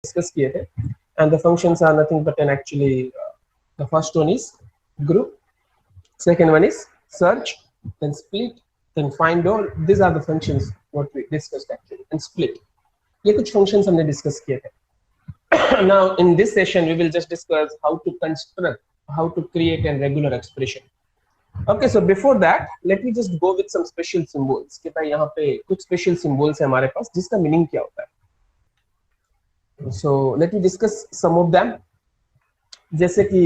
Discuss किए थे, and the functions are nothing but an actually the first one is group, second one is search, then split, then find all. These are the functions what we discussed actually. And split, ये कुछ functions हमने discuss किए थे. Now in this session we will just discuss how to construct, how to create a regular expression. Okay, so before that let me just go with some special symbols कि भाई यहाँ पे कुछ special symbols है हमारे पास जिसका meaning क्या होता है. So let me discuss some of them. जैसे कि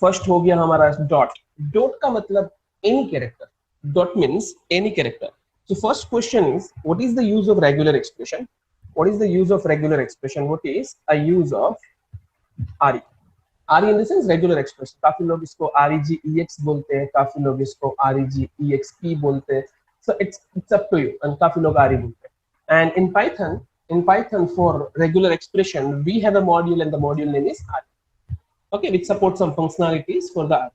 फर्स्ट हो गया हमारा डॉट. डॉट का मतलब any character. Dot means any character. So first question is, what is the use of regular expression? What is the use of regular expression? What is a use of RE? RE in the sense regular expression. काफी लोग इसको REGEX बोलते हैं, काफी लोग इसको REGEXP बोलते हैं. So it's up to you. And काफी लोग RE बोलते हैं. And in Python for regular expression we have a module and the module name is RE. Okay, which supports some functionalities for the RE.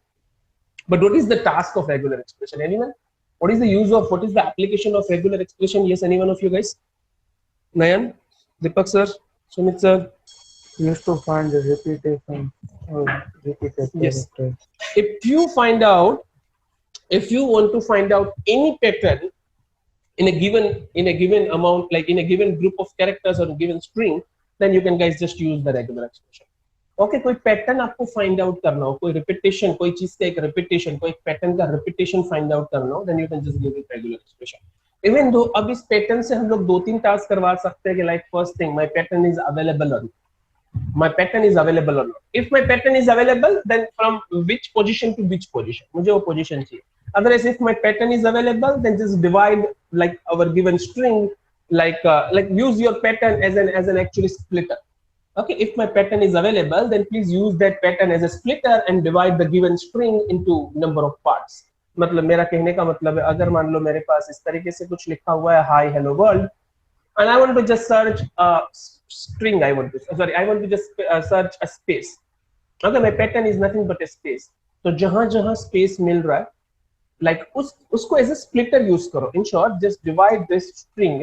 But what is the task of regular expression? Anyone? What is the use of, what is the application of regular expression? Yes, any one of you guys? Nayan, Deepak sir, Sumit sir. Used to find the repetition or repeated Yes. characters. If you want to find out any pattern in a given amount, like in a given group of characters or a given string, then you can guys just use the regular expression. Okay कोई pattern आपको find out करना हो, कोई repetition, कोई चीज का एक repetition, कोई पैटर्न का रिपीटेशन फाइंड आउट करना हो, then you can just give it regular expression. Even though अब इस पैटर्न से हम लोग 2-3 टास्क करवा सकते हैं कि like first thing, my pattern is available और my pattern is available or not. If my pattern is available, then from which position to which position, मुझे वो position चाहिए. Otherwise, if my pattern is available, then just divide like our given string, like use your pattern as an actually splitter. Okay, if my pattern is available, then please use that pattern as a splitter and divide the given string into number of parts. मतलब मेरा कहने का मतलब है, अगर मान लो मेरे पास इस तरीके से कुछ लिखा हुआ है, hi hello world, and I want to just search string, I want to just search a space. Okay, my pattern is nothing but a space. तो जहां जहां space मिल रहा है, like उसको as a splitter use करो. In short, just divide this string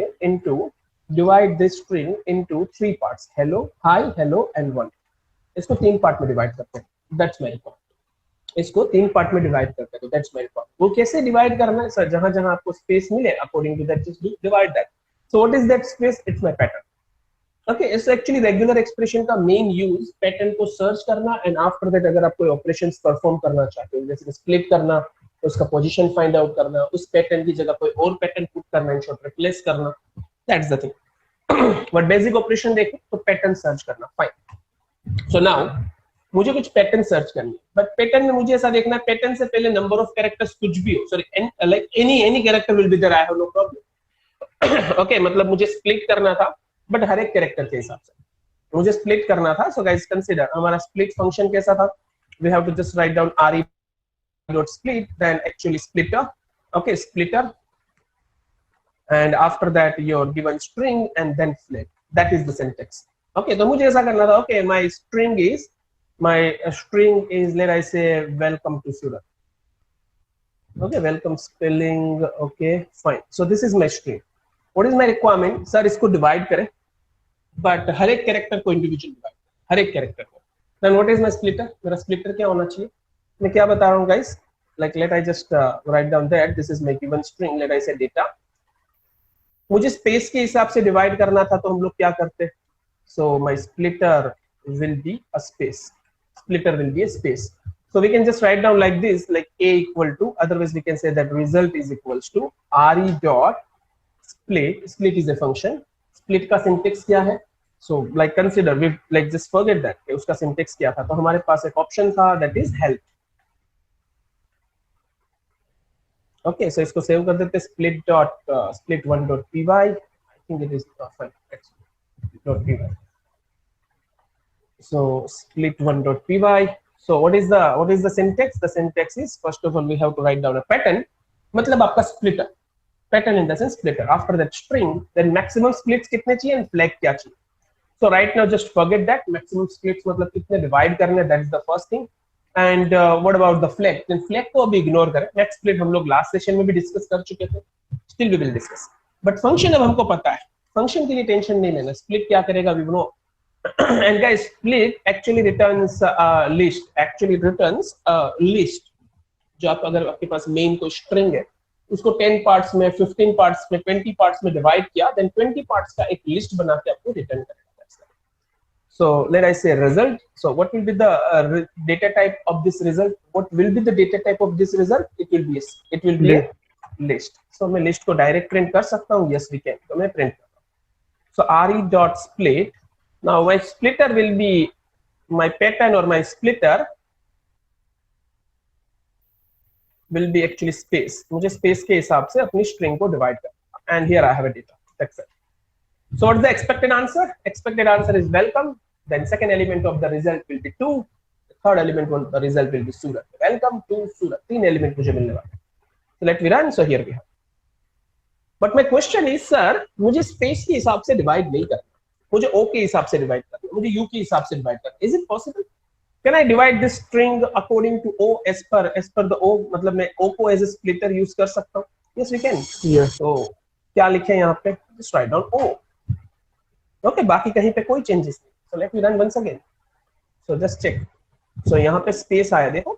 into 3 parts: hello, hi, hello and one. इसको 3 part में divide करते हैं. That's my point. इसको 3 पार्ट में डिवाइड करते हैं. That's my point. वो कैसे डिवाइड करना है सर? जहां जहां आपको स्पेस मिले, according to that just divide that. So what is that space? It's my pattern. Okay, so actually regular expression का main use pattern को search करना, and after that अगर आप कोई operations perform करना चाहते हो, जैसे split करना, उसका position find out करना, उस pattern की जगह कोई और pattern put करना, in short replace करना, that's the thing. But basic operation देखें तो pattern search करना, fine. So now मुझे कुछ pattern search करनी है, but pattern में मुझे ऐसा देखना है, pattern से पहले number of characters कुछ भी हो, sorry, like any character will be there, I have no problem. Okay, मतलब मुझे split करना था, बट हर एक कैरेक्टर के हिसाब से मुझे स्प्लिट करना था. सो गाइस कंसीडर हमारा स्प्लिट फंक्शन कैसा था. We have to just write down re dot split, then actually splitter. Okay, splitter, and after that your given string and then flip. That is the syntax. Okay, तो मुझे ऐसा करना था. Okay, my string is let I say welcome to Surat. Okay, welcome spelling. Okay, fine. So this is my string. What is my requirement? Sir इसको divide करें, but हर एक character को इंडिविजुअल डिवाइड, हर एक कैरेक्टर को. Then what is my splitter? मेरा splitter क्या होना चाहिए? मैं क्या बता रहा हूँ guys, like let I just write down that this is my given string, let I say data. मुझे स्पेस के हिसाब से डिवाइड करना था, तो हम लोग क्या करते? So my splitter will be a space. Splitter will be a space. So we can just write down like this, like a equal to, otherwise we can say that result is equals to re dot split. Split is a function. Split का syntax क्या है? So like consider, we like just forget that कि उसका syntax क्या था. तो हमारे पास एक option था, that is help. Okay, so इसको सेव कर देते. split1 dot py. I think it is fine. Dot py. So split1 dot py. So what is the syntax? The syntax is, first of all we have to write down a pattern. मतलब आपका splitter. Pattern in the sense splitter. After that string, then maximum splits कितने चाहिए and flag क्या चाहिए. So right now just forget that. Maximum splits मतलब कितने divide करने, that is the first thing. And what about the flag? Then flag को अभी ignore करें. Next split हम लोग last session में भी discuss कर चुके थे. Still we will discuss. But function अब हमको पता है. Function के लिए tension नहीं लेना. Split क्या करेगा we know. and guys split actually returns list जो आप अगर आपके पास मेन कोई स्ट्रिंग है उसको 10 पार्ट्स में 15 पार्ट्स में 20 पार्ट्स में डिवाइड किया देन 20 पार्ट्स का एक लिस्ट बना के आपको रिटर्न करेगा. So let I say result. So what will be the data type of this result? What will be the data type of this result? It will be a list. So मैं list को direct print कर सकता हूँ. Yes we can. तो मैं print करता हूँ. So re dot split. Now my splitter will be my pattern or my splitter will be actually space. मुझे space के हिसाब से अपनी string को divide करना. And here I have a data. That's it. So what's the expected answer? Expected answer is welcome. Then second element of the result will be 2. The third element of the result will be Surat. Welcome to Surat. 3 element मुझे मिलने वाले. So let me run. So here we have. But my question is, sir, मुझे space के हिसाब से divide नहीं करना. मुझे O के हिसाब से divide करना. मुझे U के हिसाब से divide करना. Is it possible? Can I divide this string according to O as per the O? मतलब मैं O को as a splitter use कर सकता हूँ. Yes, we can. Yes. So क्या लिखे यहाँ पे? Just write down O. Okay, बाकी कहीं पे कोई changes नहीं. So let me run once again. So just check. So यहाँ पे space आया देखो.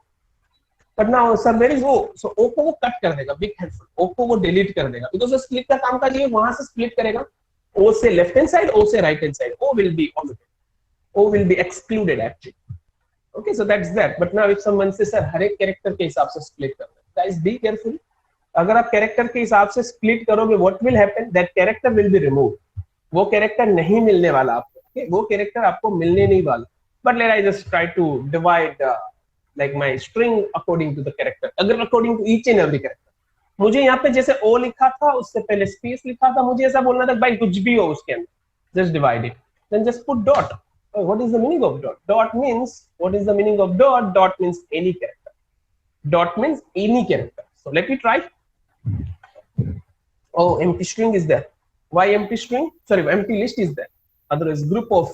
But now sir where is O? So O को वो cut कर देगा. Big helpful. O को वो delete कर देगा. Because वो split का काम का ये वहाँ से split करेगा. O से left hand side, O से right hand side. O will be omitted. O will be excluded actually. Okay, so that's that. But now if someone says sir हर एक character के हिसाब से split कर दे. Guys be careful. अगर आप character के हिसाब से split करोगे, what will happen? That character will be removed. वो कैरेक्टर नहीं मिलने वाला आपको. Okay? वो कैरेक्टर आपको मिलने नहीं वाला. But let I just try to divide like my string according to the character. अगर according to each and every character. मुझे यहाँ पे जैसे O लिखा था उससे पहले space लिखा था. मुझे ऐसा बोलना था भाई कुछ भी हो उसके अंदर. Just divide it. Then just put dot. Oh, what is the meaning of dot? Dot means what is the meaning of dot? Dot means any character. Dot means any character. So let me try. Oh, empty string is there. Why empty string? Sorry, empty list is there. Otherwise, group of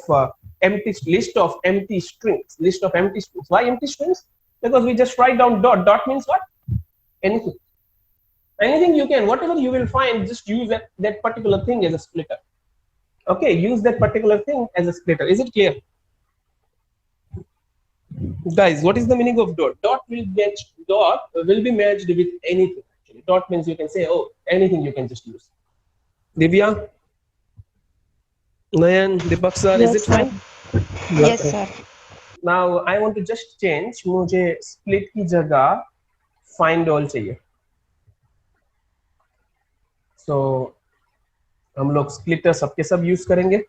list of empty strings. List of empty strings. Why empty strings? Because we just write down dot. Dot means what? Anything. Anything you can. Whatever you will find, just use that particular thing as a splitter. Okay, use that particular thing as a splitter. Is it clear? Guys, what is the meaning of dot? Dot will be matched with anything. Actually, dot means you can say, oh, anything you can just use. Divya, Nayan, Deepak sir, Yes, is it sir. fine? Yes, sir. Now I want to just change. मुझे split की जगह find all चाहिए. So हम लोग splitter सबके सब use करेंगे.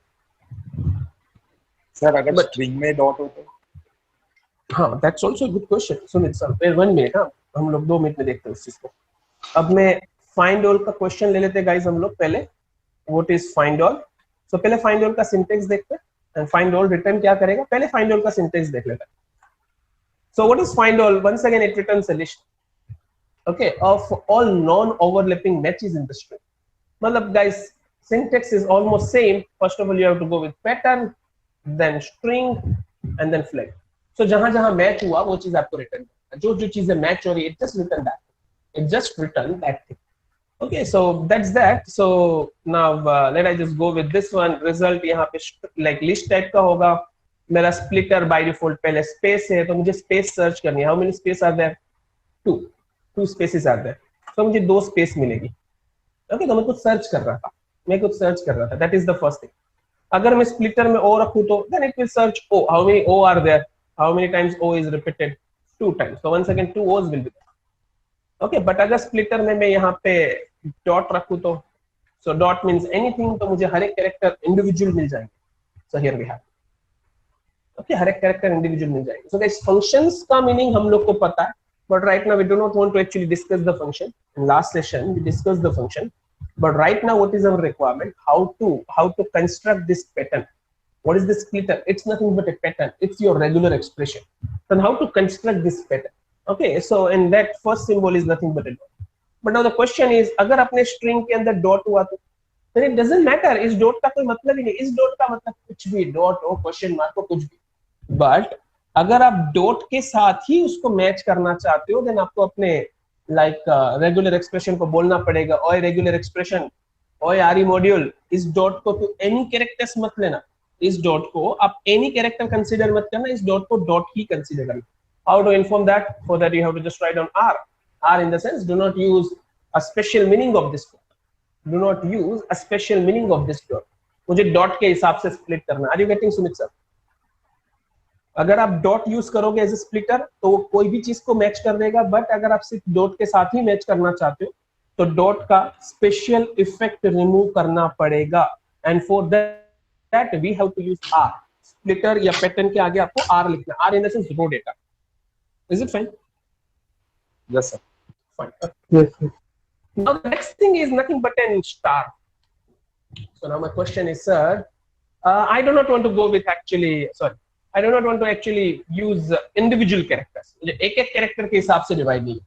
Sir अगर स्ट्रिंग में डॉट हो तो हाँ, that's also a good question. Sumit sir, फिर 1 मिनट. हाँ, हम लोग 2 मिनट में देखते हैं उस चीज को. अब मैं find all का क्वेश्चन ले लेते हैं गाइस हम लोग पहले. What is find all? So पहले find all का सिंटेक्स देखते हैं. And find all return क्या करेगा? पहले find all का सिंटेक्स देख लेते हैं. So what is find all? Once again it returns a list. Okay, of all non-overlapping matches in the string. मतलब guys, syntax is almost same. First of all, you have to go with pattern, then string, and then flag. So जहाँ match हुआ वो चीज आपको return करना. जो चीजें match हो रही है, it just return that. It just return that thing. Okay, so that's that. So now let I just go with this one. Result यहाँ पे like list type का होगा. मेरा splitter by default पहले space है, तो मुझे space search करनी है. How many space are there? 2. 2 spaces are there. So मुझे 2 space मिलेगी. Okay, तो मैं कुछ search कर रहा था. That is the first thing. अगर मैं splitter में O रखूँ तो then it will search O. How many O are there? How many times O is repeated? 2 times. So once again 2 O's will be there. Okay, but अगर splitter में मैं यहाँ पे dot रखूँ तो so dot means anything, तो मुझे हर एक character individual मिल जाएंगे. So here we have. Okay, हर एक character individual मिल जाएंगे. So guys, functions का meaning हम लोग को पता है, but right now we do not want to actually discuss the function. In last session we discussed the function, but right now what is our requirement? How to construct this pattern. What is the splitter? It's nothing but a pattern. It's your regular expression. Then how to construct this pattern? Okay, so in that first symbol is nothing but a dot. But now the question is, अगर अपने string के अंदर dot हुआ तो then it doesn't matter. इस dot का कोई मतलब ही नहीं. इस dot का मतलब कुछ भी, dot हो, question mark हो, कुछ भी. But अगर आप dot के साथ ही उसको match करना चाहते हो, then आपको अपने like regular expression को बोलना पड़ेगा. ओए regular expression, ओए RE module, इस dot को तो any characters मत लेना. इस डॉट को आप एनी कैरेक्टर कंसीडर मत करना, इस डॉट को डॉट ही कंसीडर करना. How to inform that? For that you have to just write on R. R in the sense do not use a special meaning of this. Do not use a special meaning of this dot. मुझे dot के हिसाब से split करना. Are you getting Sumit sir? अगर आप dot use करोगे as a splitter तो वो कोई भी चीज को मैच कर देगा, बट अगर आप सिर्फ डॉट के साथ ही मैच करना चाहते हो तो डॉट का स्पेशल इफेक्ट रिमूव करना पड़ेगा. And for that we have to use R. Splitter या पैटर्न के आगे आपको आर लिखना. R in the sense raw data. Is it fine? Yes, sir. Fine. Yes, sir. Now the next thing is nothing but an star. So now my question is, sir, I do not want to go with I do not want to actually use individual characters. मुझे एक एक character के हिसाब से divide नहीं.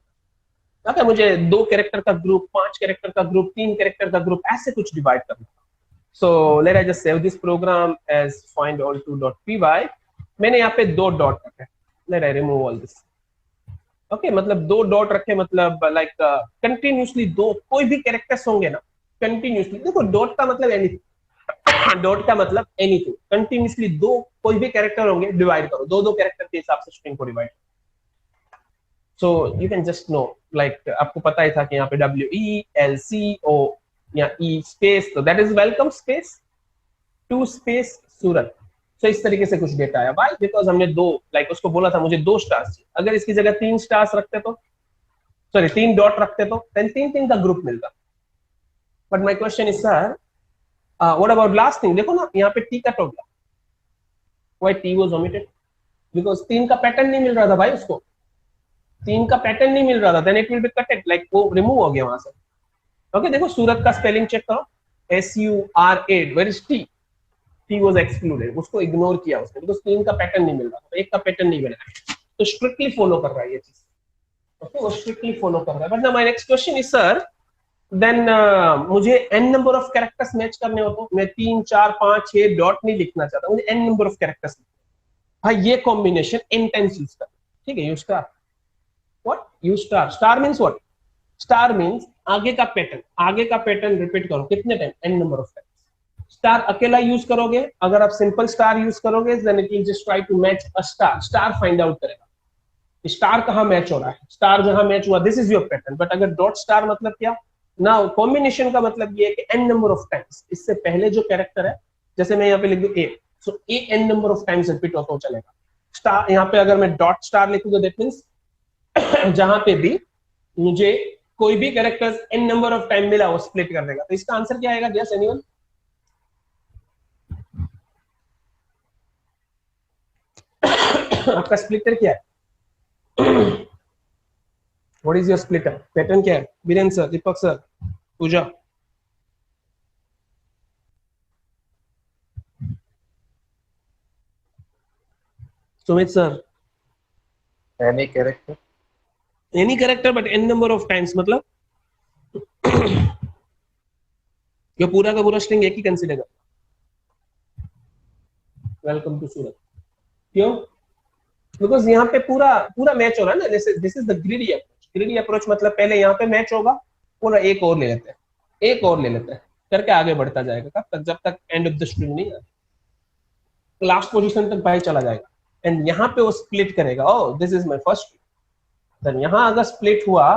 Okay, मुझे 2 character का group, 5 character का ग्रुप, 3 कैरेक्टर का ग्रुप, ऐसे कुछ डिवाइड करना. So let I just save this program as findall2.py. मैंने यहाँ पे 2 डॉट रखे. Let I remove all this. Okay, मतलब 2 डॉट रखे, मतलब लाइक कंटिन्यूसली 2 कोई भी कैरेक्टर्स होंगे ना, कंटिन्यूसली. देखो डॉट का मतलब एनीथिंग. डॉट का मतलब एनीथिंग. कंटिन्यूसली 2 कोई भी कैरेक्टर होंगे, डिवाइड करो. 2 कैरेक्टर के हिसाब से स्ट्रिंग को divide. So you can just know, like आपको पता ही था कि यहाँ पे WELCO या E स्पेस, तो that is welcome space 2 space Surat. So इस तरीके से कुछ डेटा आया. व्हाई? बिकॉज हमने 2, लाइक उसको बोला था मुझे 2 स्टार्स चाहिए. अगर इसकी जगह 3 स्टार्स रखते तो, सॉरी 3 डॉट रखते तो देन 3 का ग्रुप मिलता. But my question is, sir what about last thing? देखो ना यहाँ पे T कट हो गया. Why T was omitted? Because 3 का पैटर्न नहीं मिल रहा था भाई उसको. 3 का पैटर्न नहीं मिल रहा था. Then it will be cutted, like वो रिमूव हो गया वहां से. ओके, देखो सूरत का स्पेलिंग चेक करो. SURA. Where is T? T was excluded. उसको इग्नोर किया उसने, बिकॉज 3 का पैटर्न नहीं मिल रहा था. 1 का पैटर्न नहीं मिल रहा है, तो स्ट्रिक्टली फॉलो कर रहा है ये चीज. ओके, वो स्ट्रिक्टली फॉलो कर रहा है. But now my next question is, sir then मुझे n number of characters match करने हो तो मैं 3 4 5 6 डॉट नहीं लिखना चाहता. मुझे n नंबर ऑफ कैरेक्टर्स. हाँ, ये कॉम्बिनेशन n टाइम्स यूज कर. ठीक है, use star. What? Use star. Star means what? Star means आगे का पैटर्न रिपीट करो. कितने time? n number of time. Star अकेला यूज करोगे, अगर आप सिंपल स्टार यूज करोगे then it will just try to match a star. Star find out करेगा स्टार कहां मैच हो रहा है. स्टार जहां मैच हुआ, this is your pattern. But अगर डॉट स्टार मतलब क्या? ना कॉम्बिनेशन का मतलब ये है कि n नंबर ऑफ टाइम्स इससे पहले जो कैरेक्टर है, जैसे मैं यहाँ पे लिख दूं A, so A n number of times repeat होता चलेगा. स्टार यहाँ पे अगर मैं डॉट स्टार लिखूं तो दैट मींस जहां पे भी मुझे कोई भी characters n number of time मिला वो स्प्लिट कर देगा. तो इसका आंसर क्या आएगा? Guess anyone? आपका स्प्लिटर क्या है? What is your splitter pattern? क्या है? Virendra sir, Deepak sir, Pooja. Sumit sir. Any character? Any character but n number of times, मतलब ये पूरा का पूरा स्ट्रिंग एक ही कंसीडर कर. Welcome to Surat. क्यों? बिकॉज यहाँ पे पूरा मैच हो रहा है ना. This is the greedy approach. Greedy approach मतलब पहले यहाँ पे मैच होगा, पूरा एक और ले लेते हैं, करके आगे बढ़ता जाएगा. कब तक? जब तक एंड ऑफ द स्ट्रिंग नहीं आता, लास्ट पोजीशन तक भाई चला जाएगा. एंड यहाँ पे वो स्प्लिट करेगा. Oh, this is my first. Then यहाँ अगर स्प्लिट हुआ,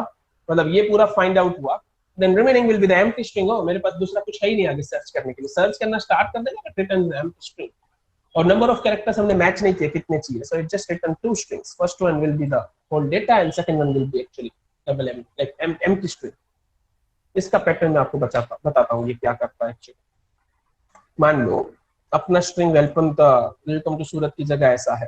मतलब ये पूरा फाइंड आउट हुआ, then remaining will be the empty string. हो, मेरे पास दूसरा कुछ है ही नहीं आगे सर्च करने के लिए. सर्च करना स्टार्ट कर देगा, but return the empty string. और नंबर ऑफ कैरेक्टर्स हमने मैच नहीं किए कितने चाहिए. So it just return 2 strings. First one will be the whole data and second one will be actually double M, like empty string. इसका pattern मैं आपको बताता हूँ ये क्या करता है एक्चुअली. मान लो अपना स्ट्रिंग वेलकम टू सूरत की जगह ऐसा है.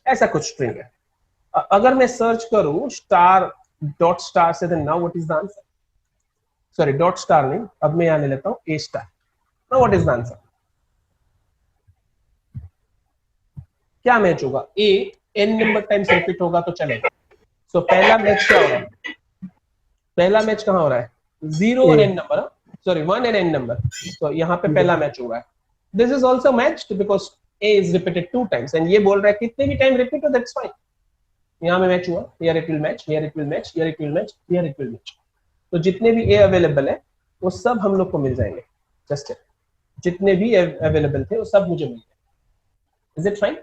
ऐसा कुछ स्ट्रिंग है. अगर मैं सर्च करूं स्टार डॉट स्टार से, then now what is the answer? Sorry, dot star नहीं, अब मैं यहां ले लेता हूं A star. Now what is the answer? क्या मैच होगा? A n number times repeat होगा तो चलेगा. सो पहला मैच क्या हो रहा है? पहला मैच कहां हो रहा है? 0 और n number, sorry 1 and n number. तो यहाँ पे पहला मैच हो रहा है. This is also matched because A is repeated 2 times and ये बोल रहा है कितने भी टाइम रिपीट हो दैट्स फाइन. यहाँ में मैच हुआ, here it will match, here it will match, here it will match, here it will match. तो जितने भी ए अवेलेबल है वो सब हम लोग को मिल जाएंगे। जस्ट जितने भी अवेलेबल थे वो सब मुझे मिल गए। Is it fine?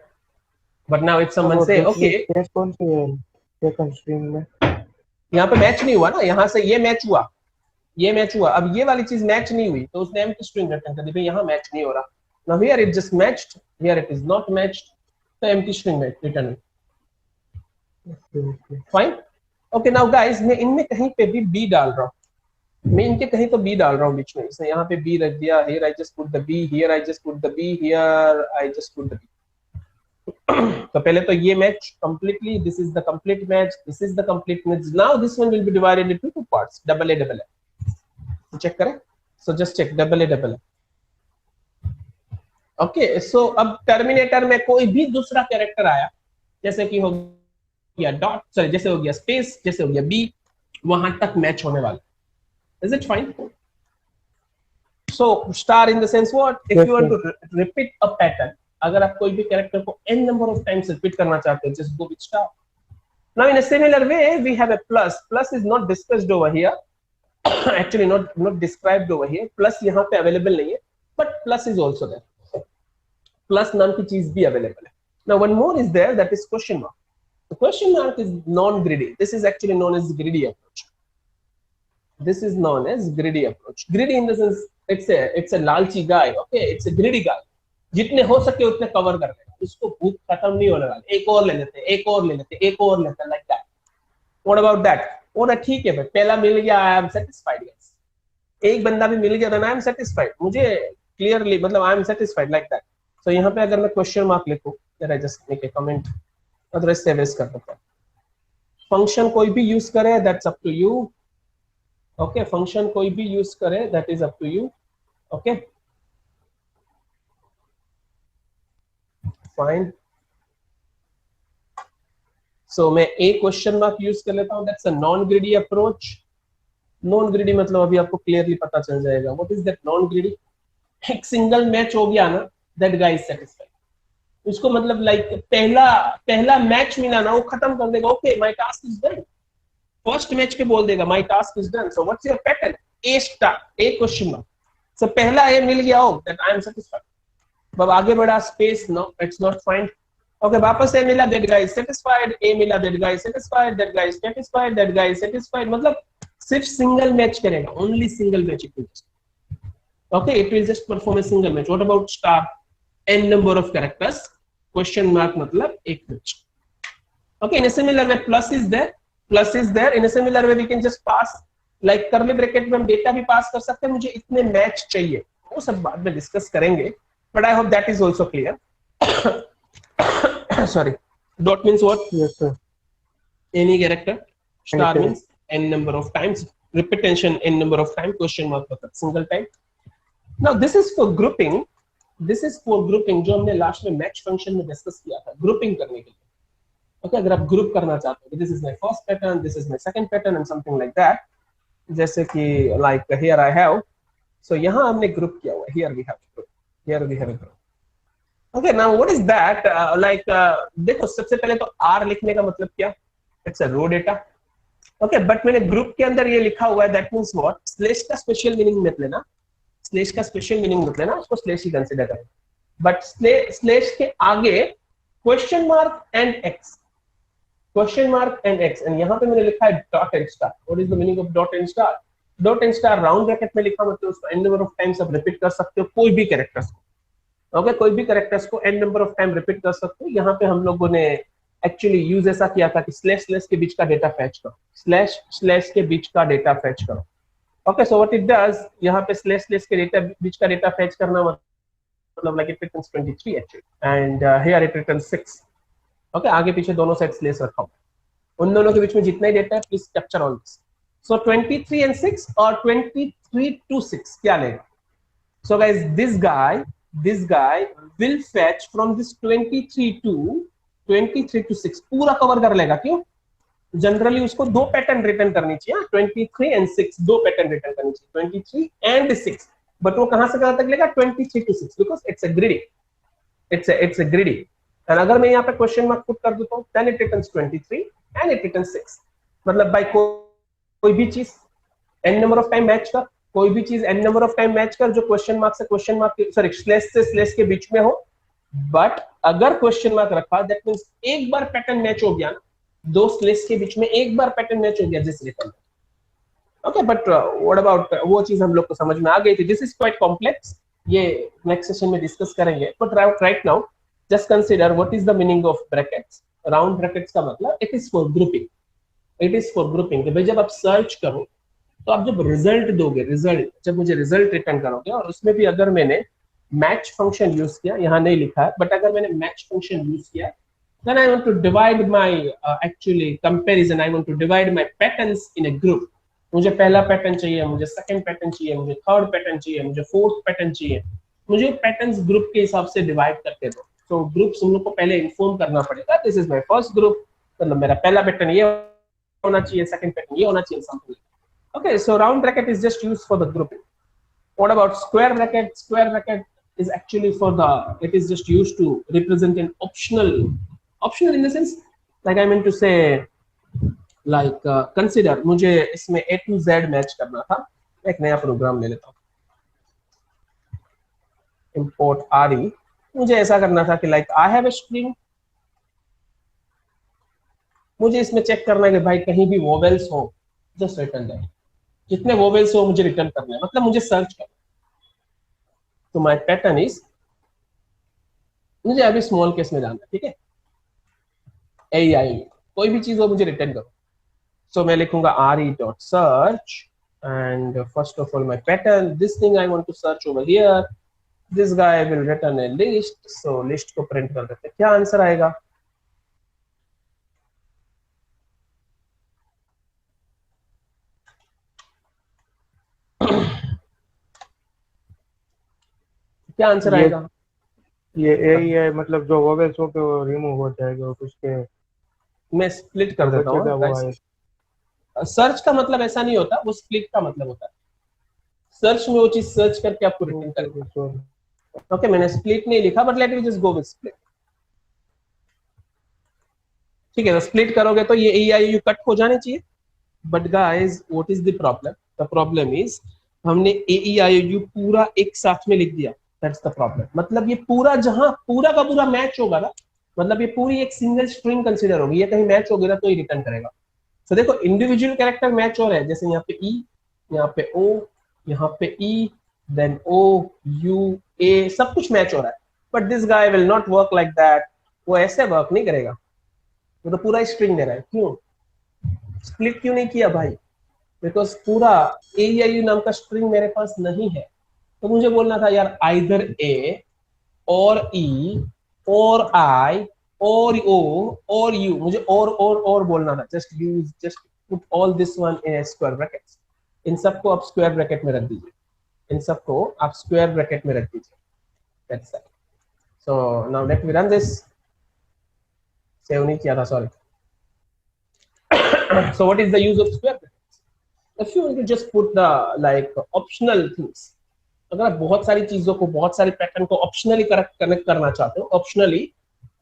But now if someone say okay, case कौन से है सेकंड स्ट्रिंग में? यहाँ पे मैच नहीं हुआ ना, यहाँ से ये मैच हुआ, ये मैच हुआ, अब ये वाली चीज मैच नहीं हुई तो उसने एम्प्टी स्ट्रिंग रिटर्न कर दी, भाई यहाँ मैच नहीं हो रहा। Now here it just matched, here it is not matched, तो empty string return. Fine. Okay now guys, मैं इनमें कहीं पे भी बी डाल रहा हूँ, मैं इनके कहीं तो बी डाल रहा हूँ बीच में, इसने यहाँ पे बी रख दिया, here I just put the B, here I just put the B, here I just put the B. तो पहले तो ये match completely, this is the complete match, this is the complete match. Now this one will be divided into two parts, double A. Check करें, so just check double A. Okay, so अब terminator में कोई भी दूसरा character आया, जैसे कि हो गया डॉट, सॉरी जैसे हो गया स्पेस, जैसे हो गया बी, वहां तक मैच होने वाला। Is it fine? So star in the sense what, if you want to repeat a pattern, अगर आप कोई भी कैरेक्टर को n number of times repeat करना चाहते हो, just go with star. Now in a similar way we have a plus, plus is not discussed over here, actually not described over here, plus यहाँ पे available नहीं है, but plus is also there, plus नाम की चीज भी available है। Now one more is there, that is question mark. The question mark is non-greedy. This is actually known as greedy approach. This is known as greedy approach. Greedy in the sense it's a लालची guy. Okay, it's a greedy guy. जितने हो सके उतने cover कर लेगा, उसको भूख खत्म नहीं होने वाली, एक और ले लेते, एक और ले लेते, एक और लेते, like that. What about that? वो ना ठीक है भाई, पहला मिल गया, I am satisfied guys. एक बंदा भी मिल गया, then I am satisfied. मुझे clearly मतलब I am satisfied like that. So यहाँ पे अगर मैं question mark लिखूं, then I just make a comment. Otherwise save as कर देते हैं। फंक्शन कोई भी यूज करे, that's up to you. Okay, function कोई भी यूज करे, that is up to you. Okay fine. So मैं ए क्वेश्चन मार्क यूज कर लेता हूं, that's a non greedy approach. Non greedy मतलब अभी आपको क्लियरली पता चल जाएगा what is that non greedy. एक सिंगल मैच हो गया ना, दैट गाय इज सेटिस्फाइड। उसको मतलब लाइक पहला मैच मिला ना, वो खत्म कर देगा, okay my task is done. First match पे बोल देगा my task is done, so what's your pattern, A star, A question mark. So पहला ए मिल गया, हो दैट आई एम सेटिस्फाइड। अब आगे बढ़ा space, no it's not find. Okay, वापस ए मिला, that guy is satisfied, A मिला, that guy is satisfied, that guy is satisfied, that guy is satisfied. मतलब सिर्फ सिंगल मैच करेगा, only single match it will just, okay it will just perform a single match. What about star, n number of characters, question mark मतलब एक मैच। Okay, in a similar way plus is there, in a similar way we can just pass, like curly bracket में हम data भी पास कर सकते हैं, मुझे इतने मैच चाहिए, वो सब बाद में डिस्कस करेंगे, but I hope that is also clear. Sorry, dot means what? Yes sir. Any character, star Okay. means n number of times, repetition n number of time, question mark मतलब single time. Now this is for grouping, this is for grouping, जो हमने last में match function में discuss किया था, grouping करने के लिए। ओके, अगर आप ग्रुप करना चाहते हो, this is my first pattern, this is my second pattern and something like that, जैसे कि like here I have, so यहां हमने ग्रुप किया हुआ है, here we have group, here we have group. Okay, now what is that, like देखो सबसे पहले तो आर लिखने का मतलब क्या, it's a raw data. Okay, but मैंने ग्रुप के अंदर ये लिखा हुआ है, दैट मींस व्हाट, स्लैश का स्पेशल मीनिंग मत लेना, स्लैश का स्पेशल मीनिंग मत लेना, उसको स्लैश ही कंसीडर करें, बट स्लैश के आगे question mark and x, question mark and x, and यहाँ पे मैंने लिखा है dot and star. What is the meaning of dot and star? Dot and star round bracket में लिखा मतलब उसको n नंबर ऑफ टाइम्स आप रिपीट कर सकते हो, कोई भी कैरेक्टर्स को। ओके, कोई भी कैरेक्टर्स को n number of time repeat कर सकते हो। यहाँ पे हम लोगों ने एक्चुअली यूज ऐसा किया था कि स्लैश स्लैश के बीच का डेटा फैच करो, स्लैश स्लैश के बीच का डेटा फैच करो। Okay, so what it does, यहाँ पे स्लैश स्लैश के डेटा बीच का डेटा फैच करना मतलब like it returns 23 actually, and here it returns 6. Okay, आगे पीछे दोनों साइड स्लैश रखा हुआ, उन दोनों के बीच में जितना ही डेटा है please capture all this. So 23 and 6 और 23 to 6 क्या लेगा? So guys, this guy will fetch from this 23 to 6, पूरा कवर कर लेगा। क्यों? जनरली उसको दो पैटर्न रिटर्न करनी चाहिए, 23 and 6 दो पैटर्न रिटर्न करनी चाहिए, 23 and 6, बट वो कहां से कहां तक लेगा, 23 to 6, because it's a greedy. And अगर मैं यहाँ पे क्वेश्चन मार्क पुट कर देता हूँ, then it returns 23 and it returns 6, मतलब बाय कोई भी चीज n number of time match कर, कोई भी चीज n number of time match कर जो क्वेश्चन मार्क से क्वेश्चन मार्क, सॉरी स्लैश से स्लैश के बीच में हो, बट अगर क्वेश्चन मार्क रखा दैट मींस एक बार पैटर्न मैच हो गया ना, दो स्लैश के बीच में एक बार पैटर्न मैच हो गया जिस return. Okay, but what about वो चीज हम लोग को समझ में आ गई थी। दिस इज क्वाइट कॉम्प्लेक्स, ये नेक्स्ट सेशन में डिस्कस करेंगे, but right now just consider what is the meaning of brackets. Round brackets का मतलब it is for grouping, it is for grouping. भाई जब आप सर्च करो तो आप जब रिजल्ट दोगे, रिजल्ट जब मुझे रिजल्ट रिटर्न करोगे और उसमें भी अगर मैंने मैच फंक्शन यूज किया, यहाँ नहीं लिखा है बट अगर मैंने मैच फंक्शन यूज किया, then I want to divide my actually comparison, I want to divide my patterns in a group। मुझे पहला पैटर्न चाहिए, मुझे सेकंड पैटर्न चाहिए, मुझे थर्ड पैटर्न चाहिए, मुझे फोर्थ पैटर्न चाहिए, मुझे पैटर्न्स ग्रुप के हिसाब से डिवाइड करके दो। तो ग्रुप्स हम लोग को पहले इन्फॉर्म करना पड़ेगा, this is my first group, मतलब मेरा पहला पैटर्न ये होना चाहिए, सेकंड पैटर्न ये होना चाहिए, something. Okay, so round bracket is just used for the grouping. What about square bracket? Square bracket is actually for the, it is just used to represent an optional in the sense, like I meant to say, like consider मुझे इसमें A to Z match करना था, एक नया programme ले लेता हूँ, import RE। मुझे ऐसा करना था कि like I have a string, मुझे इसमें चेक करना है कि भाई कहीं भी वोवेल्स हो, जस्ट रिटर्न दैट, जितने वोवेल्स हो मुझे रिटर्न करना है, मतलब मुझे सर्च करना। तो माय पैटर्न इज, मुझे अभी स्मॉल केस में जाना है, ठीक है, ए आई कोई भी चीज हो मुझे रिटर्न करो। सो मैं लिखूंगा re.search and first of all my pattern, this thing I want to search over here, this guy will return a list, so list को प्रिंट कर देते हैं। क्या आंसर आएगा? क्या आंसर आएगा? ये AI मतलब जो वोवेल्स हो के वो रिमूव हो जाएगा और उसके मैं स्प्लिट कर देता बचेगा वो हूँ। आए। सर्च का मतलब ऐसा नहीं होता, वो स्प्लिट का मतलब होता है। सर्च में वो चीज सर्च करके आपको रिटर्न करेगा। ओके, मैंने स्प्लिट नहीं लिखा, but let me just go with split. ठीक है, तो स्प्लिट करोगे तो ये AEIOU कट हो जाने चाहिए, but guys what is the problem? The problem is हमने AEIOU पूरा एक साथ में लिख दिया, दैट्स द प्रॉब्लम। मतलब ये पूरा जहां पूरा का पूरा मैच होगा ना, मतलब ये पूरी एक सिंगल स्ट्रिंग कंसीडर होगी, ये कहीं मैच होगी ना तो ही रिटर्न करेगा। तो देखो इंडिविजुअल कैरेक्टर मैच हो रहे हैं, जैसे यहाँ पे E, यहाँ पे O, यहाँ पे E, then O, U, A, सब कुछ मैच हो रहा है, but this guy will not work like that. वो ऐसे वर्क नहीं करेगा, वो तो पूरा स्ट्रिंग दे रहा है। क्यों स्प्लिट क्यों नहीं किया भाई? बिकॉज पूरा AEIOU नाम का स्ट्रिंग मेरे पास नहीं है, तो मुझे बोलना था यार आइदर A और E और I और O और U, मुझे और बोलना था। Just put all this one in square brackets. इन सबको आप स्क्वायर ब्रैकेट में रख दीजिए, इन सबको आप स्क्वायर ब्रैकेट में रख दीजिए, that's it. So now let me run this. Save नहीं किया था, sorry. So what is the use of square brackets? If you want to just put the like optional things, अगर आप बहुत सारी चीजों को, बहुत सारी पैटर्न को ऑप्शनली कनेक्ट करना चाहते हो, ऑप्शनली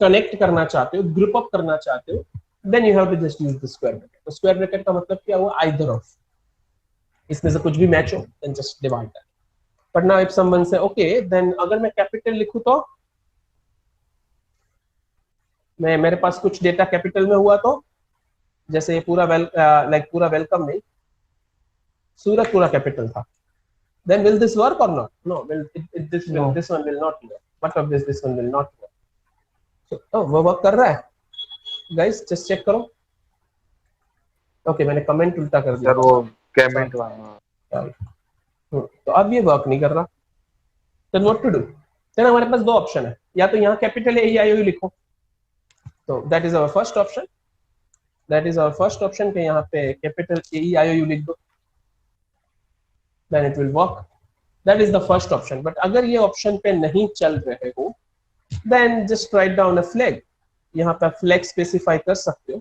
कनेक्ट करना चाहते हो, ग्रुप अप करना चाहते हो, then you have to just use the square bracket. तो स्क्वायर ब्रैकेट का मतलब क्या हुआ? आइदर ऑफ, इसमें से कुछ भी मैच हो then just divide that. But now if someone say okay, then अगर मैं कैपिटल लिखूं तो मेरे पास कुछ डेटा कैपिटल में हुआ, तो जैसे ये पूरा पूरा वेलकम नहीं, सूरत पूरा कैपिटल था, then will this work or not? No, this one will not work. What of this one will not work. So वो वर्क कर रहा है guys, just check करो। ओके, मैंने कमेंट उल्टा कर दिया सर, वो कमेंट वाला। तो अब ये वर्क नहीं कर रहा। then what to do? then हमारे पास दो ऑप्शन है, या तो यहाँ कैपिटल AEIOU लिखो, तो that is our first option, कि यहाँ पे कैपिटल AEIOU लिख दो, then it will work. That is the first option. But अगर ये ऑप्शन पे नहीं चल रहे हो, then just write down a flag. यहाँ पे flag specify कर सकते हो,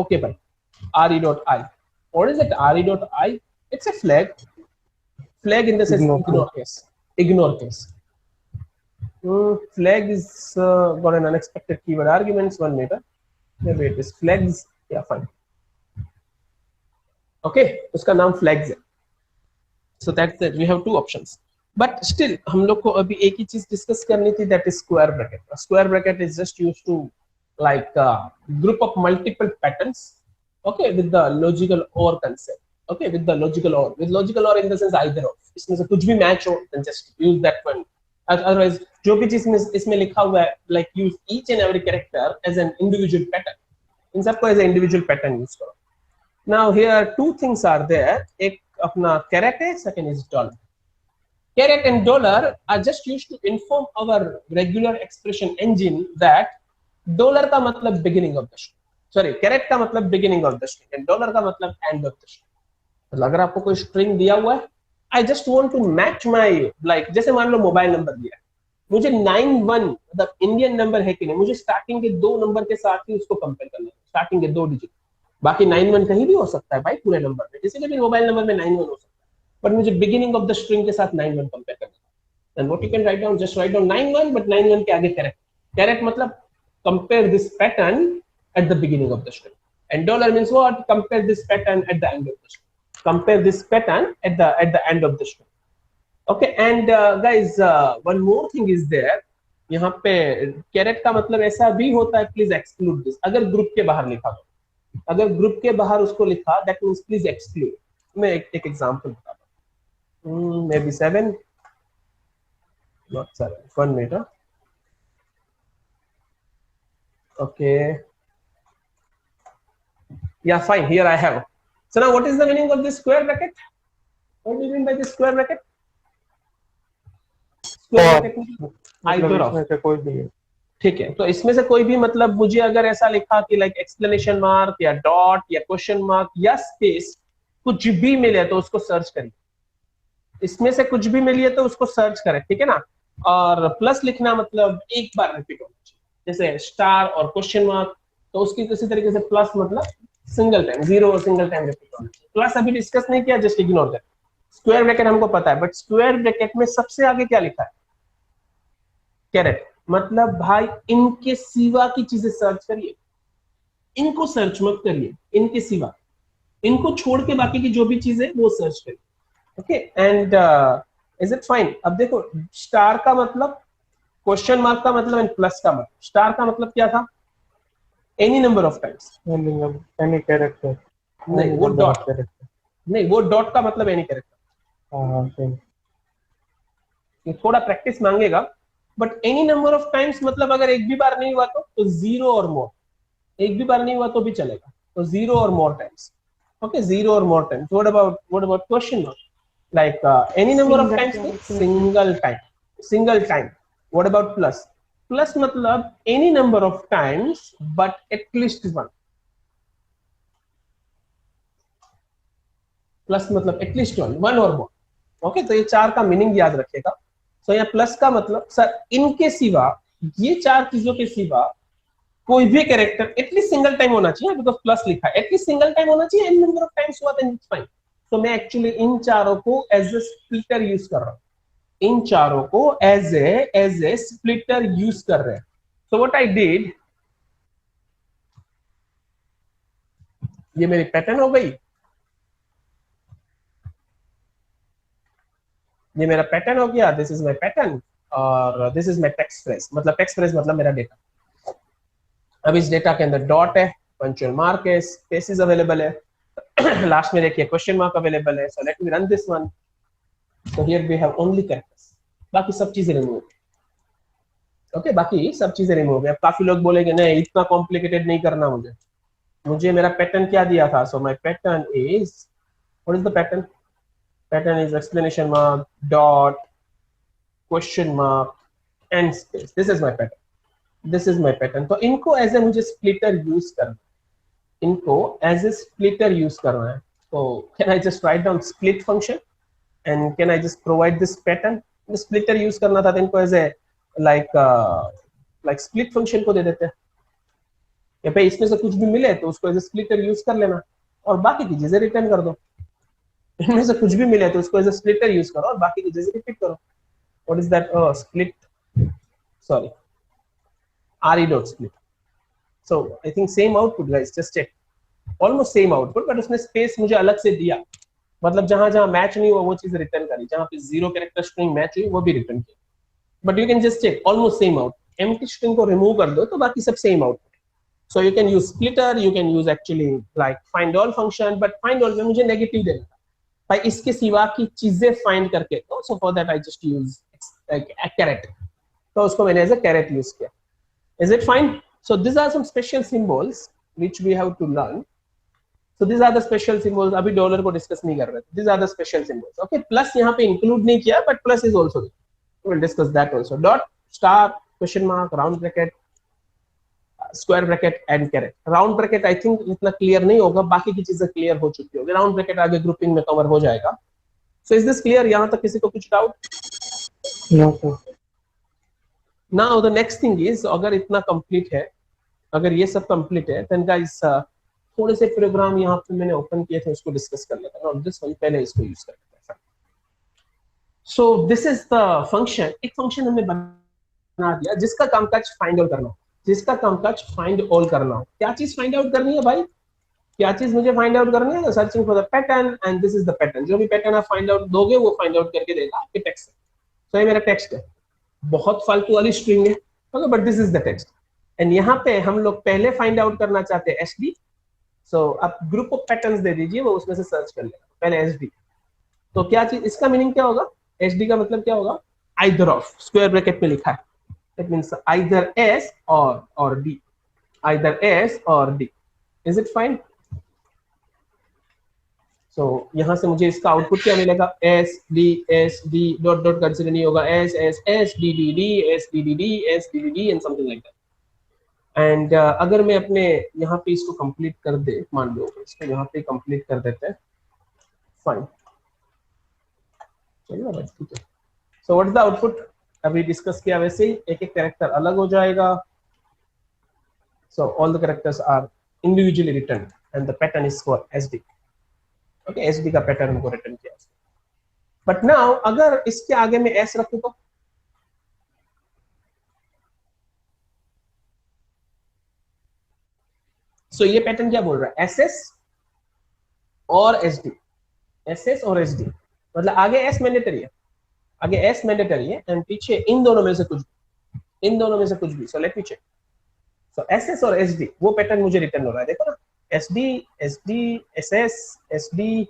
Okay भाई, re.I. What is it? re.I? It's a flag. Flag in the sense ignore case. Flag is got an unexpected keyword arguments. 1 meter. Maybe it is flags. Yeah, fine. Okay उसका नाम flags है. So that's it. We have two options. But still हम लोग को अभी एक ही चीज discuss करनी थी, that is square bracket. A square bracket is just used to like group of multiple patterns, okay, with the logical or concept. Okay, with the logical or, with logical or in the sense either of, इसमें से कुछ भी match हो then just use that one. Otherwise जो भी चीज इसमें लिखा हुआ है, like use each and every character as an individual pattern. इन सबको as an individual pattern use करो. Now here two things are there. एक अपना caret है, second is dollar. Caret and dollar are just used to inform our regular expression engine that dollar का मतलब beginning of the string. Sorry, caret का मतलब beginning of the string and dollar का मतलब end of the string. मतलब अगर आपको कोई string दिया हुआ है, I just want to match my like जैसे मान लो मोबाइल नंबर दिया है, मुझे 91 मतलब इंडियन नंबर है कि नहीं, मुझे स्टार्टिंग के दो नंबर के साथ ही उसको कंपेयर करना है, स्टार्टिंग के दो डिजिट. बाकी 91 कहीं भी हो सकता है भाई पूरे नंबर में, जैसे कि मोबाइल नंबर में 91 हो सकता है, बट मुझे बिगिनिंग ऑफ द स्ट्रिंग के साथ 91 कंपेयर करना है. And what you can write down, just write down 91 but 91 के आगे कैरेट. कैरेट मतलब compare this pattern at the beginning of the string, and dollar means what, compare this pattern at the end of the string, compare this pattern at the end of the string. Okay and guys one more thing is there. यहाँ पे caret का मतलब ऐसा भी होता है, please exclude this. अगर group के बाहर लिखा हो, अगर ग्रुप के बाहर उसको लिखा, दैट मींस प्लीज एक्सक्लूड. मैं एक एग्जांपल बताता हूं. Maybe 7 not 7 1 metre. Okay या fine, here I have. So now what is the meaning of this square bracket? What do you mean by this square bracket? Square bracket either of, इसमें से कोई भी है. ठीक है, तो इसमें से कोई भी मतलब मुझे अगर ऐसा लिखा कि लाइक एक्सप्लेनेशन मार्क या डॉट या क्वेश्चन मार्क या स्पेस कुछ भी मिले तो उसको सर्च करिए. इसमें से कुछ भी मिली है तो उसको सर्च करें, ठीक है ना. और प्लस लिखना मतलब एक बार रिपीट होना चाहिए, जैसे स्टार और क्वेश्चन मार्क, तो उसकी किसी तरीके से प्लस मतलब सिंगल टाइम, जीरो और सिंगल टाइम रिपीट होना चाहिए. प्लस अभी डिस्कस नहीं किया, just ignore that. Square bracket हमको पता है, बट स्क्वायर ब्रैकेट में सबसे आगे क्या लिखा है? कैरेट. मतलब भाई इनके सिवा की चीजें सर्च करिए, इनको सर्च मत करिए, इनके सिवा, इनको छोड़ के बाकी की जो भी चीजें वो सर्च करिए. Okay and is it fine? अब देखो स्टार का मतलब, क्वेश्चन मार्क का मतलब एंड प्लस का मतलब. स्टार का मतलब क्या था? Any number of times. Any character. नहीं वो डॉट, नहीं वो डॉट का मतलब एनी कैरेक्टर. हाँ सही. ये थोड़ा प्रैक्टिस मांगेगा, but any number of times मतलब अगर एक भी बार नहीं हुआ तो जीरो और मोर. एक भी बार नहीं हुआ तो भी चलेगा, तो जीरो और मोर टाइम्स. ओके जीरो और more times. What about question mark? like any number of times means single time, single time. What about plus? Plus matlab any number of times but at least one. Plus matlab at least one or more. Okay, तो ये चार का meaning याद रखिएगा. So यहाँ plus का मतलब sir इनके सिवा, ये चार चीजों के सिवा कोई भी कैरेक्टर एटलीस्ट सिंगल टाइम होना चाहिए, बिकॉज प्लस लिखा है, एटलीस्ट सिंगल टाइम होना चाहिए. एनी नंबर ऑफ टाइम्स हुआ देन इट्स फाइन. तो मैं एक्चुअली इन चारों को एज ए स्प्लिटर यूज कर रहा हूं, इन चारों को एज ए स्प्लिटर यूज कर रहे हैं. सो व्हाट आई डिड, ये मेरी पैटर्न हो गई, ये मेरा पैटर्न हो गया. दिस इज माय पैटर्न और this is my text phrase. मतलब टेक्स्ट फ्रेज मतलब मेरा डेटा. अब इस डेटा के अंदर डॉट है, पंक्चुअल मार्क है, स्पेसेस अवेलेबल है, लास्ट में देखिए क्वेश्चन मार्क अवेलेबल है. So let me run this one. So here we have only characters, बाकी सब चीजें रिमूव. ओके बाकी सब चीजें रिमूव हो गई. अब काफी लोग बोलेंगे नहीं इतना कॉम्प्लिकेटेड नहीं करना मुझे मेरा पैटर्न क्या दिया था. So my pattern is, what is the pattern? Pattern is explanation mark, dot, question mark and space. This is my pattern, this is my pattern. तो इनको एज ए मुझे स्प्लिटर यूज करना, इनको एज ए स्प्लिटर यूज करना है. तो can I just write down split function and can I just provide this pattern. Splitter use करना था तो इनको as a like split function को दे देते हैं. या भाई इसमें से कुछ भी मिले तो उसको एज ए स्प्लिटर यूज कर लेना और बाकी की चीजें रिटर्न कर दो. इनमें से कुछ भी मिले तो उसको एज ए स्प्लिटर यूज करो और बाकी की चीजें रिपीट करो. What is that? Split, sorry, re dot split. So I think same output guys, just check. Almost same output, but उसने स्पेस मुझे अलग से दिया, मतलब जहां जहां मैच नहीं हुआ वो चीज रिटर्न करी, जहां पे 0 कैरेक्टर स्ट्रिंग मैच हुई वो भी रिटर्न की। But you can just check almost same out, empty string को रिमूव कर दो तो बाकी सब same out. So you can use splitter, you can use actually like find all function, but find all में मुझे नेगेटिव देना था भाई, इसके सिवा की चीजें फाइंड करके दो, so for that I just use caret, तो उसको मैंने एज अ कैरेट यूज किया। Is it fine? So this are some special symbols which we have to learn. So these are the special symbols, अभी dollar को discuss नहीं कर रहे थे, these are the special symbols, okay? Plus यहाँ पे include नहीं किया, but plus is also there, we'll discuss that also. Dot, star, question mark, round bracket, square bracket and caret. Round bracket I think इतना clear नहीं होगा, बाकी की चीजें क्लियर हो चुकी होगी, राउंड ब्रैकेट आगे ग्रुपिंग में कवर हो जाएगा। So is this clear? यहाँ तक किसी को कुछ doubt? No sir. Now the next thing is, अगर इतना कंप्लीट है, अगर ये सब कंप्लीट है, then guys थोड़े से प्रोग्राम यहाँ पे मैंने ओपन किए थे, उसको डिस्कस कर लेते हैं। दिस वन पहले इसको यूज कर लेते हैं। So this is the function, एक फंक्शन हमने बना दिया जिसका कामकाज फाइंड आउट करना हो, जिसका कामकाज फाइंड ऑल करना हो। क्या चीज फाइंड आउट करनी है भाई? क्या चीज मुझे फाइंड आउट करनी है? Searching for the pattern and this is the pattern. जो भी पैटर्न आप फाइंड आउट दोगे वो फाइंड आउट करके देगा आपके टेक्स्ट से। तो ये मेरा टेक्स्ट है, बहुत फालतू वाली स्ट्रिंग है, okay, but this is the text. And यहाँ पे हम लोग पहले फाइंड आउट करना चाहते हैं एसडी। सो आप ग्रुप ऑफ पैटर्न्स दे दीजिए, वो उसमें से सर्च कर लेगा पहले एसडी। तो क्या चीज, इसका मीनिंग क्या होगा? एसडी का मतलब क्या होगा? आइदर ऑफ, स्क्वायर ब्रैकेट में लिखा है, इट मींस आइदर एस और डी, आइदर एस और D. Is it fine? So यहां से मुझे इसका आउटपुट क्या मिलेगा? S D dot dot consider नहीं होगा, S S S D D D S D D D S D D D and something like that. And अगर मैं अपने यहाँ पे इसको कंप्लीट कर दे, मान लो इसको यहाँ पे कंप्लीट कर देते हैं, फाइन, चलिए भाई ठीक है। So what is the output? अभी डिस्कस किया वैसे ही, एक एक कैरेक्टर अलग हो जाएगा। So all the characters are individually return and the pattern is for SD. Okay, SD का पैटर्न को रिटर्न किया। बट नाउ अगर इसके आगे में एस रखूं तो सो ये पैटर्न क्या बोल रहा है? एसएस और एसडी, एसएस और एसडी, मतलब आगे एस मैंडेटरी है, आगे एस मैंडेटरी है एंड पीछे इन दोनों में से कुछ भी, इन दोनों में से कुछ भी। So let me check. So SS और एसडी वो पैटर्न मुझे रिटर्न हो रहा है, देखो ना, SD SD SS SD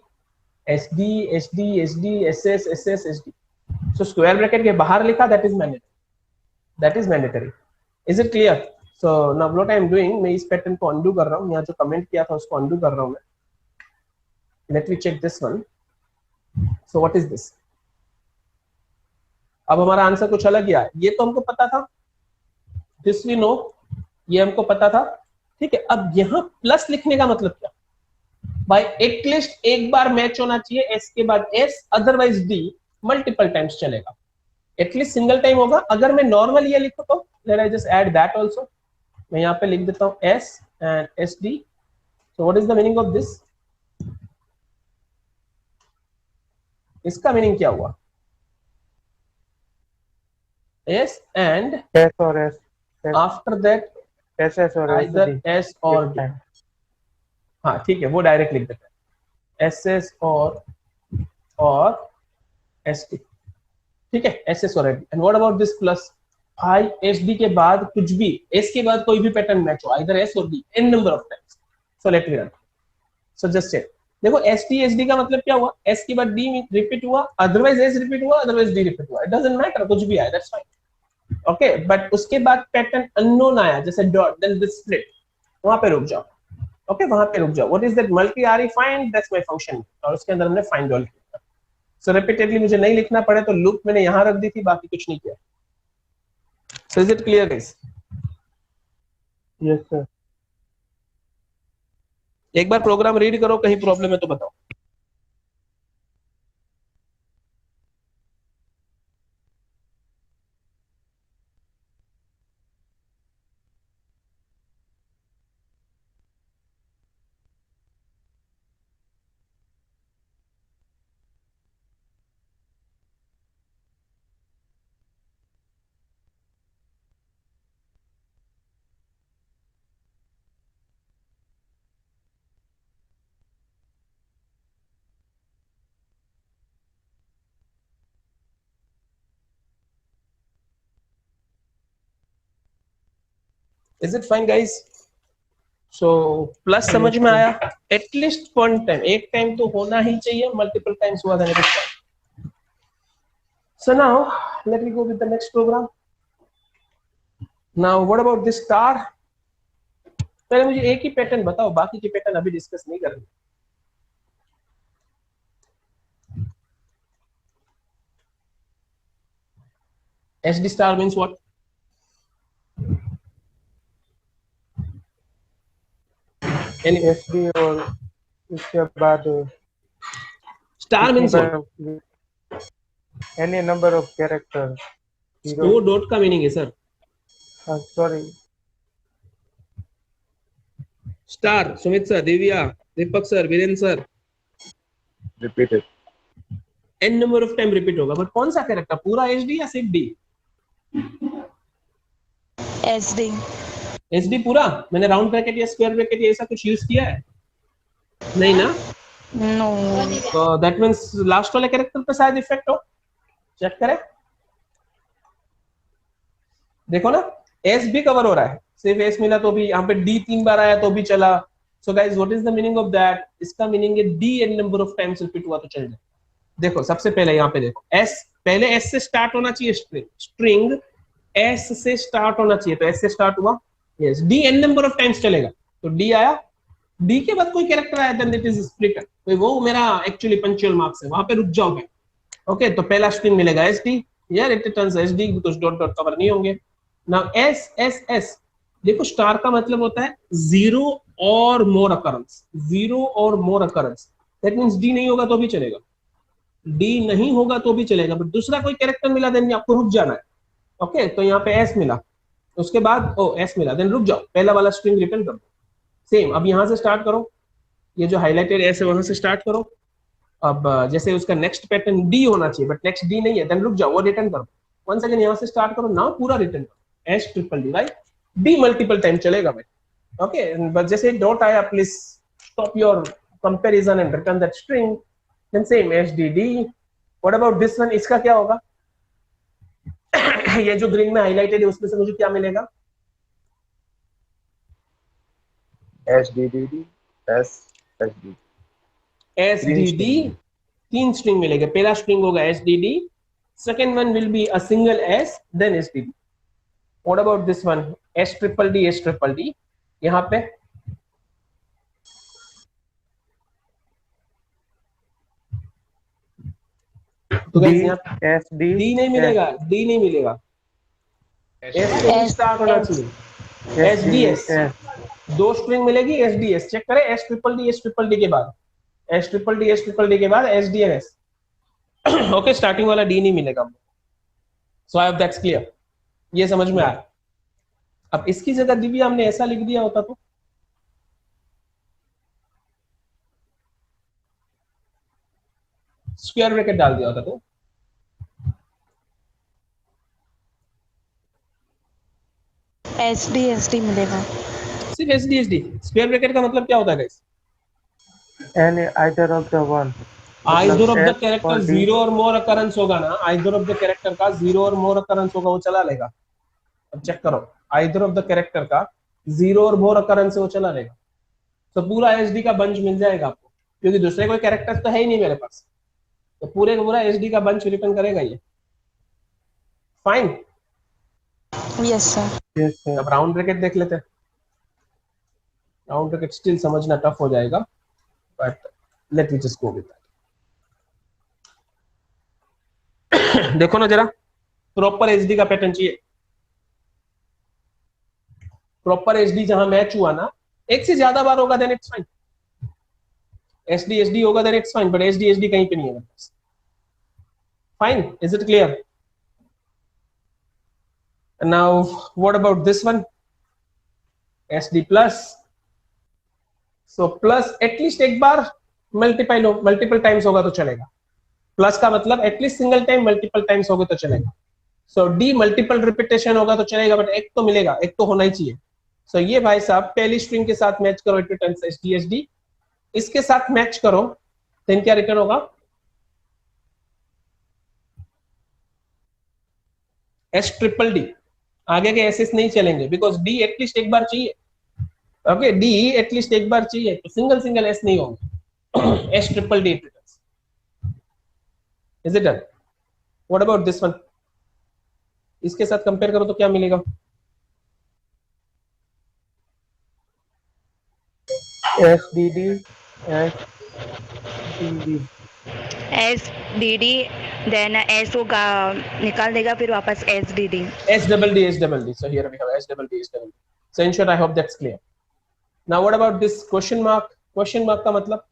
SD SD SD SS SS SD. So square bracket के बाहर लिखा that is mandatory, that is mandatory. Is it clear? So now what I am doing, मैं इस पैटर्न को अंडू कर रहा हूं, यहाँ जो कमेंट किया था उसको अंडू कर रहा हूं मैं। Let me check this one. So what is this? अब हमारा आंसर कुछ अलग ही आया, ये तो हमको पता था, दिस वी नो, ये हमको पता था, ठीक है। अब यहाँ प्लस लिखने का मतलब क्या भाई? एटलीस्ट एक बार मैच होना चाहिए एस के बाद S, otherwise D multiple times चलेगा, एटलीस्ट सिंगल टाइम होगा। अगर मैं नॉर्मल ये लिखूं तो let I just add that also, मैं यहाँ पे लिख देता हूँ S and S D. So what is the meaning of this? इसका मीनिंग क्या हुआ? एस एंड एस और S, after that S S और एस आइदर एस और डी। हाँ ठीक है, वो डायरेक्ट लिख देते हैं, एस एस और एस टी, ठीक है, एस एस और S D. And what about this plus? भाई एस डी के बाद कुछ भी, एस के बाद कोई भी पैटर्न मैच हो, आइदर एस और D, n number of times. So let me run. So just check, देखो एस टी एस डी का मतलब क्या हुआ? एस के बाद डी रिपीट हुआ, अदरवाइज एस रिपीट हुआ, अदरवाइज डी रिपीट हुआ, इट डजंट मैटर, कुछ भी आया दैट्स फाइन, ओके। बट उसके बाद पैटर्न अननोन आया, जैसे डॉट देन दिस स्प्लिट, वहां पे रुक जाओ, ओके, वहां पे रुक जाओ। What is that? Multi R E find, that's my function, और उसके अंदर हमने फाइंड ऑल किया। सो रिपीटेडली मुझे नहीं लिखना पड़े तो लूप मैंने यहां रख दी थी, बाकी कुछ नहीं किया। So is it clear guys? Yes sir. एक बार प्रोग्राम रीड करो, कहीं प्रॉब्लम है तो बताओ। Is it fine guys? So plus समझ में आया? एटलीस्ट वन टाइम, एक टाइम तो होना ही चाहिए, मल्टीपल टाइम्स हुआ था। So now let me go with the next program. Now what about this star? पहले मुझे एक ही पैटर्न बताओ, बाकी के पैटर्न अभी डिस्कस नहीं कर रहे। SD star means what? Any SD और इसके बाद star means what? any number of character. दो डॉट का मीनिंग है sir. Sorry, star Sumit sir, Divya, Deepak sir, Virender sir, Repeated. n number of time repeat होगा, बट कौन सा कैरेक्टर, पूरा SD या सिर्फ D? SD। SD पूरा? मैंने राउंड ब्रैकेट या स्क्वायर ब्रैकेट या ऐसा कुछ यूज किया है? नहीं ना? नो। तो दैट मींस लास्ट वाले कैरेक्टर पे शायद इफेक्ट हो। चेक करें, देखो ना, S भी कवर हो रहा है, सिर्फ S मिला तो भी, यहाँ पे D 3 बार आया तो भी चला। So guys what is the meaning of that? इसका मीनिंग है D n number of times repeat हुआ तो चल जाए। देखो सबसे पहले यहाँ पे देखो, S पहले S से स्टार्ट होना चाहिए, स्ट्रिंग S से स्टार्ट होना चाहिए, तो S से स्टार्ट हुआ, yes, D n number of times चलेगा, तो D आया, D के बाद कोई कैरेक्टर आया देन इट इज स्प्लिटर, तो वो मेरा एक्चुअली पंक्चुअल मार्क्स है, वहां पे रुक जाओगे। ओके, तो पहला स्ट्रिंग मिलेगा SD, यार it returns SD because dot dot cover नहीं होंगे। नाउ S देखो, स्टार का मतलब होता है जीरो और मोर अकरेंस, जीरो और मोर अकरेंस, दैट मींस D नहीं होगा तो भी चलेगा, D नहीं होगा तो भी चलेगा, बट दूसरा कोई कैरेक्टर मिला देन आपको रुक जाना है। ओके, तो यहाँ पे S मिला, उसके बाद S मिला, देन रुक जाओ, पहला वाला स्ट्रिंग रिटर्न कर दो। सेम अब यहाँ से स्टार्ट करो, ये जो हाईलाइटेड S है वहां से स्टार्ट करो। अब जैसे उसका नेक्स्ट पैटर्न D होना चाहिए, बट नेक्स्ट D नहीं है, देन रुक जाओ, वो रिटर्न करो। वंस अगेन यहाँ से स्टार्ट करो, नाउ पूरा रिटर्न करो, S triple D, right? D multiple time चलेगा भाई। ओके, बट जैसे डॉट आया, please stop your comparison and return that string, then same SDD। What about this one? इसका क्या होगा? ये जो ग्रीन में हाईलाइटेड है उसमें से मुझे क्या मिलेगा? SDDD, SSD. SDD, तीन स्ट्रिंग मिलेगा, पहला स्ट्रिंग होगा SDD, second one will be a single S, then SDD। What about this one? S triple D, यहाँ पे तो SD D नहीं मिलेगा, D नहीं मिलेगा, S से ही स्टार्ट होना चाहिए, SDS, दो स्ट्रिंग मिलेगी SDS, चेक करें, S ट्रिपल D के बाद S ट्रिपल D के बाद SDNS। ओके, स्टार्टिंग वाला D नहीं मिलेगा। सो आई होप दैट्स क्लियर, ये समझ में आया। अब इसकी जगह दिव्या हमने ऐसा लिख दिया होता तो स्क्वायर ब्रैकेट डाल दिया होता तो SD मिलेगा। सिर्फ SD। स्क्वायर ब्रैकेट का मतलब क्या होता है guys? any either of the one. Either of the S character और D। जीरो और मोर अकरेंस होगा ना, आइदर ऑफ द कैरेक्टर का जीरो और मोर अकरेंस होगा, वो चला लेगा। अब चेक करो, आइदर ऑफ द कैरेक्टर का जीरो और मोर अकरेंस है, वो चला लेगा, तो पूरा SD का बंच मिल जाएगा आपको, क्योंकि दूसरे कोई कैरेक्टर तो है ही नहीं मेरे पास, तो पूरे का पूरा SD का बंच रिटर्न करेगा ये। Fine, yes sir. Yes sir. अब राउंड ब्रैकेट देख लेते हैं। राउंड ब्रैकेट स्टिल समझना टफ हो जाएगा, but let me just go with that. देखो ना जरा, प्रॉपर SD का पैटर्न चाहिए, प्रॉपर SD जहां मैच हुआ ना, एक से ज्यादा बार होगा देन इट्स फाइन, SD होगा then it's fine, but SD कहीं पे नहीं है मेरे पास। Fine, is it clear? Now what about this one? SD plus, so plus at least एक बार मल्टीपल टाइम्स होगा तो चलेगा, प्लस का मतलब at least single time multiple times होगा तो चलेगा। सो D मल्टीपल रिपीटेशन होगा तो चलेगा, बट एक तो मिलेगा, एक तो होना ही चाहिए। सो ये भाई साहब पहली स्ट्रिंग के साथ मैच करो, इट रिटर्न्स SD, इसके साथ मैच करो, देन क्या रिटर्न होगा? S triple D। आगे के एसेस नहीं चलेंगे बिकॉज डी एटलीस्ट एक बार चाहिए. ओके, डी एटलीस्ट एक बार चाहिए, तो सिंगल सिंगल एस नहीं होंगे. S triple D returns. Is it done? What about this one? इसके साथ कंपेयर करो तो क्या मिलेगा? SDD, SDD. S D D then S होगा, निकाल देगा फिर वापस S D D. S double D, S double D. So here we have S double D, S double D. So in short, I hope that's clear. Now what about this question mark? Question mark का मतलब?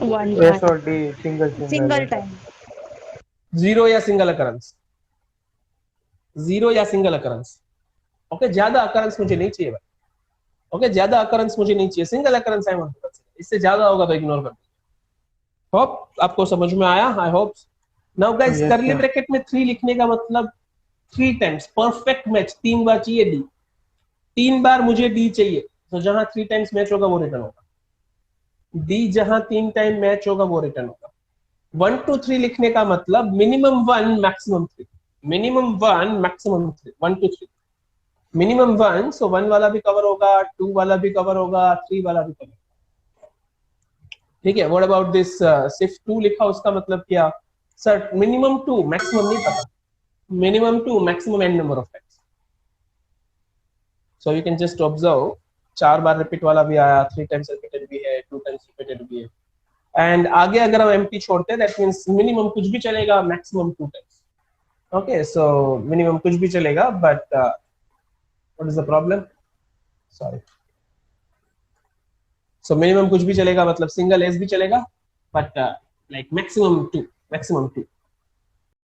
One S और D single time. Zero या single occurrence. Zero या single occurrence. Okay, ज्यादा occurrence मुझे नहीं चाहिए भाई. ओके, ज्यादा अकरेंस मुझे नहीं चाहिए. Single occurrence I want to consider. इससे ज्यादा होगा तो इग्नोर कर दो. होप आपको समझ में आया. I hope. Now guys, Yes, करली sir. ब्रैकेट में 3 लिखने का मतलब 3 टाइम्स परफेक्ट मैच. 3 बार चाहिए डी. 3 बार मुझे डी चाहिए. तो जहां 3 टाइम्स मैच होगा वो रिटर्न होगा. डी जहां 3 टाइम मैच होगा वो रिटर्न होगा. 1 2 3 लिखने का मतलब minimum 1 maximum 3. Minimum 1 maximum 3. 1 2 3 minimum 1. सो 1 वाला भी कवर होगा, 2 वाला भी कवर होगा, 3 वाला भी कवर होगा. ठीक है. व्हाट अबाउट दिस सिर्फ 2 लिखा, उसका मतलब क्या? सर मिनिमम 2 मैक्सिमम नहीं पता. Minimum 2 maximum n number of times. So you can just observe. 4 bar repeat वाला भी आया, 3 टाइम्स रिपीटेड भी है, 2 टाइम्स रिपीटेड भी है. एंड आगे अगर हम एम्प्टी छोड़ते हैं दैट मींस मिनिमम कुछ भी चलेगा, maximum 2 times. Okay, so minimum कुछ भी चलेगा, but what is the problem? Sorry. So minimum कुछ भी चलेगा मतलब सिंगल एस भी चलेगा, बट लाइक मैक्सिमम 2.